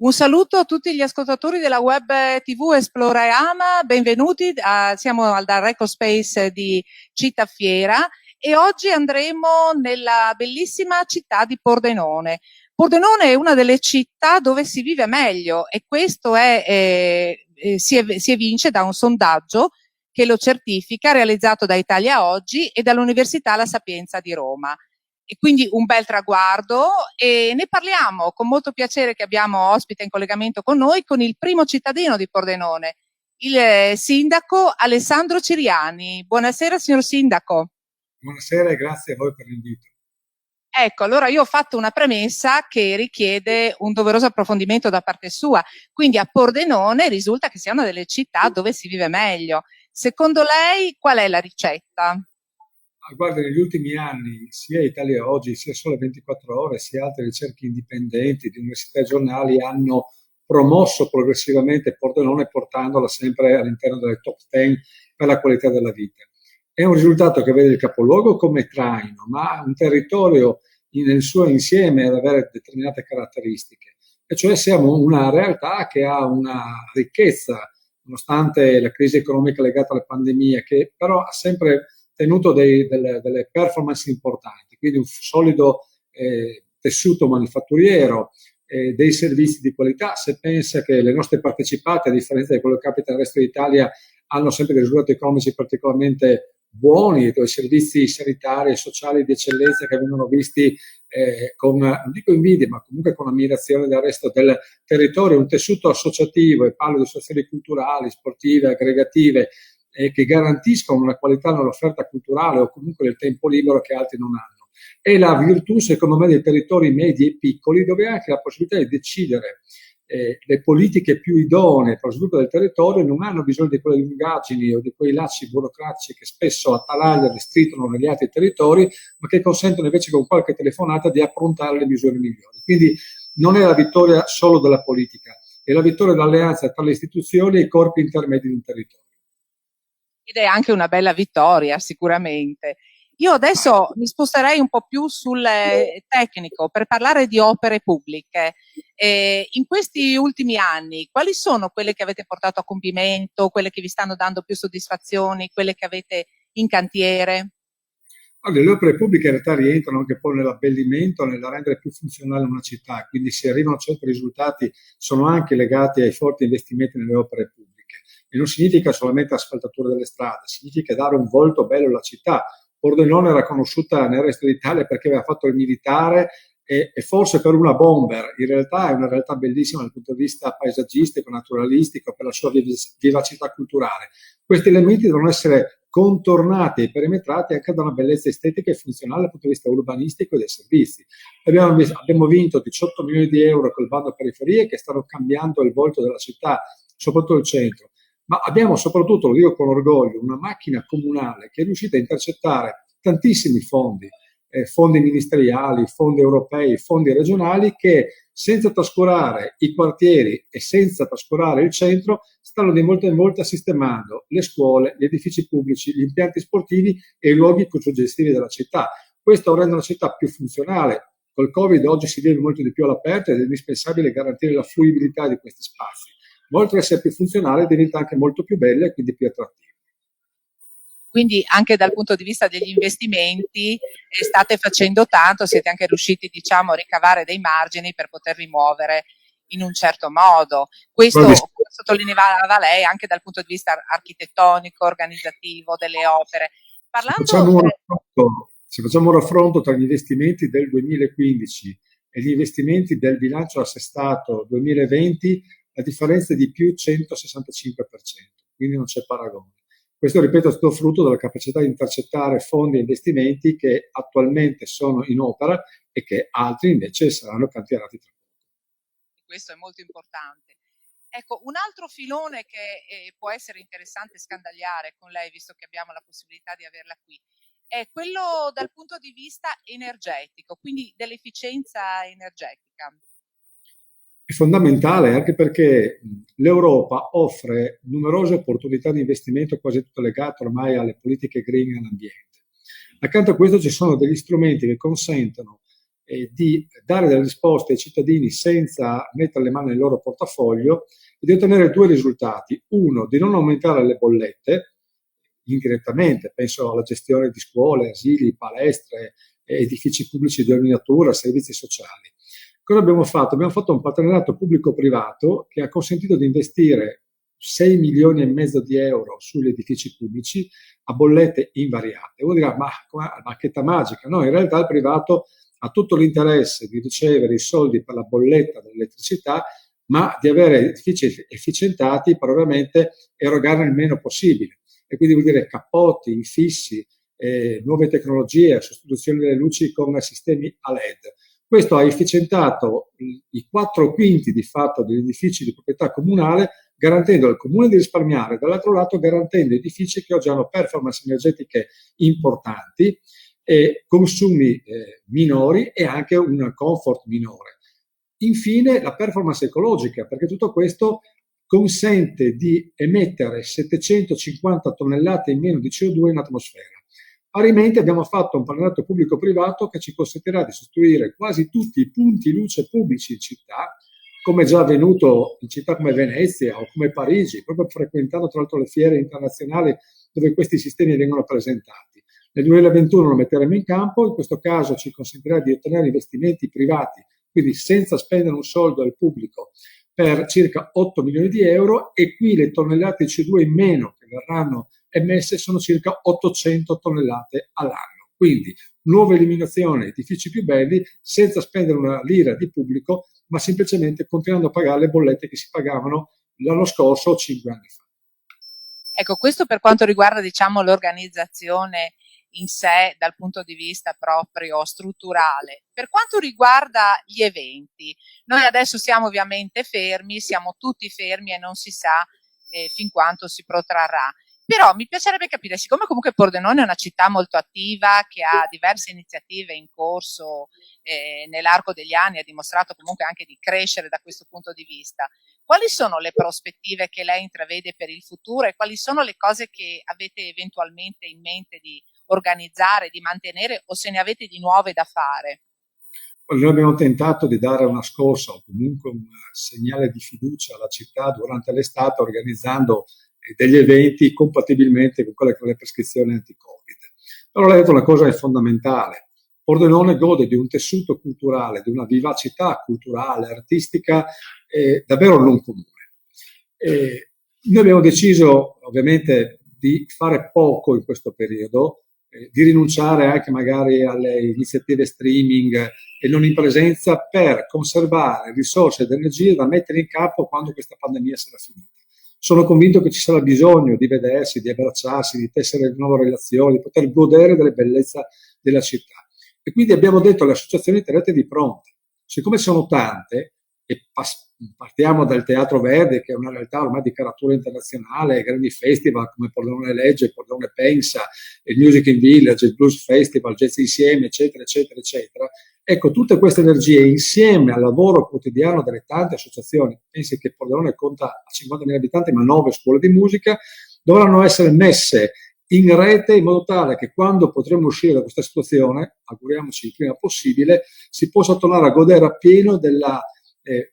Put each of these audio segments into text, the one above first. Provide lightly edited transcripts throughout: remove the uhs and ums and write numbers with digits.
Un saluto a tutti gli ascoltatori della web TV Esplorama, benvenuti, siamo dal Record Space di Citafiera e oggi andremo nella bellissima città di Pordenone. Pordenone è una delle città dove si vive meglio e questo si evince da un sondaggio che lo certifica, realizzato da Italia Oggi e dall'Università La Sapienza di Roma. E quindi un bel traguardo e ne parliamo con molto piacere che abbiamo ospite in collegamento con noi con il primo cittadino di Pordenone, il sindaco Alessandro Ciriani. Buonasera signor sindaco. Buonasera e grazie a voi per l'invito. Ecco, allora io ho fatto una premessa che richiede un doveroso approfondimento da parte sua, quindi a Pordenone risulta che sia una delle città dove si vive meglio. Secondo lei qual è la ricetta? Guarda, negli ultimi anni sia Italia Oggi, sia Sole 24 Ore, sia altre ricerche indipendenti di università e giornali hanno promosso progressivamente Pordenone portandola sempre all'interno delle top 10 per la qualità della vita. È un risultato che vede il capoluogo come traino, ma un territorio nel suo insieme ad avere determinate caratteristiche. E cioè siamo una realtà che ha una ricchezza, nonostante la crisi economica legata alla pandemia, che però ha sempre tenuto delle performance importanti, quindi un solido tessuto manifatturiero, dei servizi di qualità. Se pensa che le nostre partecipate, a differenza di quello che capita nel resto d'Italia, hanno sempre dei risultati economici particolarmente buoni, dei servizi sanitari e sociali di eccellenza che vengono visti con, non dico invidia, ma comunque con ammirazione del resto del territorio, un tessuto associativo, e parlo di associazioni culturali, sportive, aggregative, che garantiscono una qualità nell'offerta culturale o comunque del tempo libero che altri non hanno. È la virtù, secondo me, dei territori medi e piccoli, dove ha anche la possibilità di decidere le politiche più idonee per lo sviluppo del territorio, non hanno bisogno di quelle lungaggini o di quei lacci burocratici che spesso attanagliano e stritolano negli altri territori, ma che consentono invece con qualche telefonata di approntare le misure migliori. Quindi non è la vittoria solo della politica, è la vittoria dell'alleanza tra le istituzioni e i corpi intermedi di un territorio. Ed è anche una bella vittoria, sicuramente. Io adesso mi sposterei un po' più sul tecnico per parlare di opere pubbliche. In questi ultimi anni, quali sono quelle che avete portato a compimento, quelle che vi stanno dando più soddisfazioni, quelle che avete in cantiere? Allora, le opere pubbliche in realtà rientrano anche poi nell'abbellimento, nella rendere più funzionale una città, quindi se arrivano certi risultati sono anche legati ai forti investimenti nelle opere pubbliche. E non significa solamente asfaltatura delle strade, significa dare un volto bello alla città. Pordenone era conosciuta nel resto d'Italia perché aveva fatto il militare e forse per una bomber. In realtà è una realtà bellissima dal punto di vista paesaggistico, naturalistico, per la sua vivacità culturale. Questi elementi devono essere contornati e perimetrati anche da una bellezza estetica e funzionale dal punto di vista urbanistico e dei servizi. Abbiamo vinto 18 milioni di euro col bando periferie che stanno cambiando il volto della città, soprattutto il centro. Ma abbiamo soprattutto, lo dico con orgoglio, una macchina comunale che è riuscita a intercettare tantissimi fondi, fondi ministeriali, fondi europei, fondi regionali, che senza trascurare i quartieri e senza trascurare il centro stanno di volta in volta sistemando le scuole, gli edifici pubblici, gli impianti sportivi e i luoghi suggestivi della città. Questo rende la città più funzionale. Col Covid oggi si vive molto di più all'aperto ed è indispensabile garantire la fruibilità di questi spazi. Ma oltre ad essere più funzionale diventa anche molto più bella e quindi più attrattiva. Quindi anche dal punto di vista degli investimenti state facendo tanto, siete anche riusciti, diciamo, a ricavare dei margini per potervi muovere in un certo modo. Questo sottolineava lei anche dal punto di vista architettonico, organizzativo delle opere. Se facciamo un raffronto tra gli investimenti del 2015 e gli investimenti del bilancio assestato 2020, la differenza è di più 165%, quindi non c'è paragone. Questo, ripeto, è stato frutto della capacità di intercettare fondi e investimenti che attualmente sono in opera e che altri invece saranno cantierati tra poco. Questo è molto importante. Ecco, un altro filone che può essere interessante scandagliare con lei, visto che abbiamo la possibilità di averla qui, è quello dal punto di vista energetico, quindi dell'efficienza energetica. È fondamentale anche perché l'Europa offre numerose opportunità di investimento, quasi tutte legate ormai alle politiche green e all'ambiente. Accanto a questo ci sono degli strumenti che consentono di dare delle risposte ai cittadini senza mettere le mani nel loro portafoglio e di ottenere due risultati. Uno, di non aumentare le bollette indirettamente, penso alla gestione di scuole, asili, palestre, edifici pubblici di ogni natura, servizi sociali. Cosa abbiamo fatto? Abbiamo fatto un partenariato pubblico-privato che ha consentito di investire 6 milioni e mezzo di euro sugli edifici pubblici a bollette invariate. Uno dirà, ma la bacchetta magica? No, in realtà il privato ha tutto l'interesse di ricevere i soldi per la bolletta dell'elettricità, ma di avere edifici efficientati per ovviamente erogare il meno possibile. E quindi vuol dire cappotti, infissi, nuove tecnologie, sostituzione delle luci con sistemi a LED. Questo ha efficientato i 4/5 di fatto degli edifici di proprietà comunale, garantendo al comune di risparmiare, dall'altro lato garantendo edifici che oggi hanno performance energetiche importanti, consumi minori e anche un comfort minore. Infine la performance ecologica, perché tutto questo consente di emettere 750 tonnellate in meno di CO2 in atmosfera. Parimenti abbiamo fatto un partenariato pubblico-privato che ci consentirà di sostituire quasi tutti i punti luce pubblici in città, come già avvenuto in città come Venezia o come Parigi, proprio frequentando tra l'altro le fiere internazionali dove questi sistemi vengono presentati. Nel 2021 lo metteremo in campo, in questo caso ci consentirà di ottenere investimenti privati, quindi senza spendere un soldo al pubblico, per circa 8 milioni di euro, e qui le tonnellate di CO2 in meno che verranno emesse sono circa 800 tonnellate all'anno. Quindi nuova eliminazione, edifici più belli, senza spendere una lira di pubblico, ma semplicemente continuando a pagare le bollette che si pagavano l'anno scorso o 5 anni fa. Ecco, questo per quanto riguarda, diciamo, l'organizzazione in sé dal punto di vista proprio strutturale. Per quanto riguarda gli eventi, noi adesso siamo ovviamente fermi, siamo tutti fermi e non si sa fin quanto si protrarrà. Però mi piacerebbe capire, siccome comunque Pordenone è una città molto attiva, che ha diverse iniziative in corso nell'arco degli anni, ha dimostrato comunque anche di crescere da questo punto di vista, quali sono le prospettive che lei intravede per il futuro e quali sono le cose che avete eventualmente in mente di organizzare, di mantenere, o se ne avete di nuove da fare? Noi abbiamo tentato di dare una scossa o comunque un segnale di fiducia alla città durante l'estate organizzando degli eventi compatibilmente con quelle che sono le prescrizioni anti-Covid. Però lei ha detto una cosa fondamentale. Pordenone gode di un tessuto culturale, di una vivacità culturale, artistica davvero non comune. Noi abbiamo deciso ovviamente di fare poco in questo periodo, di rinunciare anche magari alle iniziative streaming e non in presenza, per conservare risorse ed energie da mettere in campo quando questa pandemia sarà finita. Sono convinto che ci sarà bisogno di vedersi, di abbracciarsi, di tessere nuove relazioni, di poter godere delle bellezze della città. E quindi abbiamo detto alle associazioni: tenetevi pronte. Siccome sono tante, e partiamo dal Teatro Verde, che è una realtà ormai di caratura internazionale, grandi festival come Pordenone Legge, Pordenone Pensa, il Music in Village, il Blues Festival, Jazz Insieme, eccetera, eccetera, eccetera. Ecco, tutte queste energie insieme al lavoro quotidiano delle tante associazioni, pensi che Pordenone conta 50.000 abitanti ma 9 scuole di musica, dovranno essere messe in rete in modo tale che quando potremo uscire da questa situazione, auguriamoci il prima possibile, si possa tornare a godere appieno della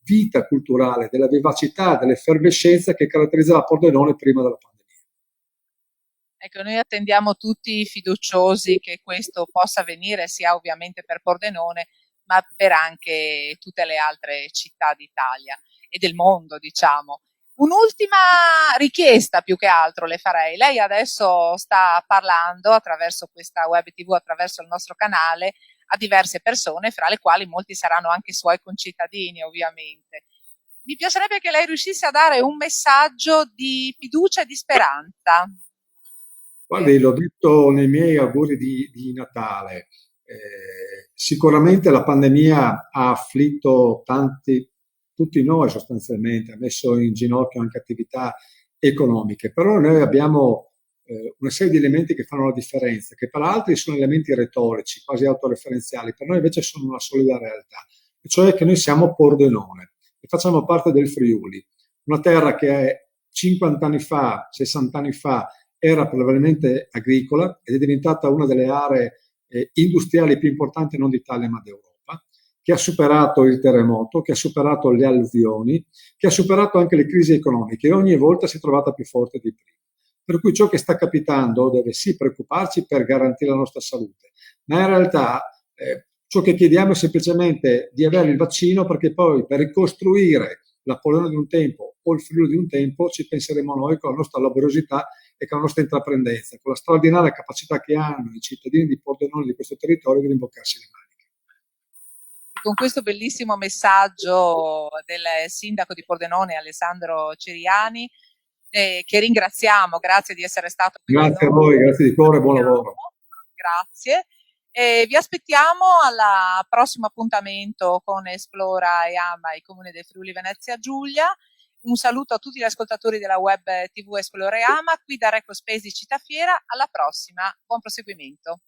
vita culturale, della vivacità, dell'effervescenza che caratterizzava Pordenone prima della pandemia. Ecco, noi attendiamo tutti fiduciosi che questo possa avvenire, sia ovviamente per Pordenone, ma per anche tutte le altre città d'Italia e del mondo, diciamo. Un'ultima richiesta più che altro le farei. Lei adesso sta parlando attraverso questa web TV, attraverso il nostro canale, a diverse persone, fra le quali molti saranno anche suoi concittadini, ovviamente. Mi piacerebbe che lei riuscisse a dare un messaggio di fiducia e di speranza. Guardi, l'ho detto nei miei auguri di Natale. Sicuramente la pandemia ha afflitto tutti noi sostanzialmente, ha messo in ginocchio anche attività economiche, però noi abbiamo una serie di elementi che fanno la differenza, che per altri sono elementi retorici, quasi autoreferenziali, per noi invece sono una solida realtà, e cioè che noi siamo Pordenone e facciamo parte del Friuli, una terra che 50 anni fa, 60 anni fa, era probabilmente agricola ed è diventata una delle aree industriali più importanti non d'Italia ma d'Europa. che ha superato il terremoto, che ha superato le alluvioni, che ha superato anche le crisi economiche e ogni volta si è trovata più forte di prima. Per cui ciò che sta capitando deve sì preoccuparci per garantire la nostra salute, ma in realtà ciò che chiediamo è semplicemente di avere il vaccino, perché poi per ricostruire l'Apollone di un tempo o il Friuli di un tempo ci penseremo noi con la nostra laboriosità e con la nostra intraprendenza, con la straordinaria capacità che hanno i cittadini di Pordenone di questo territorio di rimboccarsi le maniche. Con questo bellissimo messaggio del sindaco di Pordenone, Alessandro Ceriani, che ringraziamo, grazie di essere stato qui con Grazie a noi. voi, grazie di cuore, buon lavoro. Grazie. Vi aspettiamo al prossimo appuntamento con Esplora e Ama, il Comune del Friuli Venezia Giulia. Un saluto a tutti gli ascoltatori della web TV Esplora e Ama, qui da Recospace di Città Fiera. Alla prossima, buon proseguimento.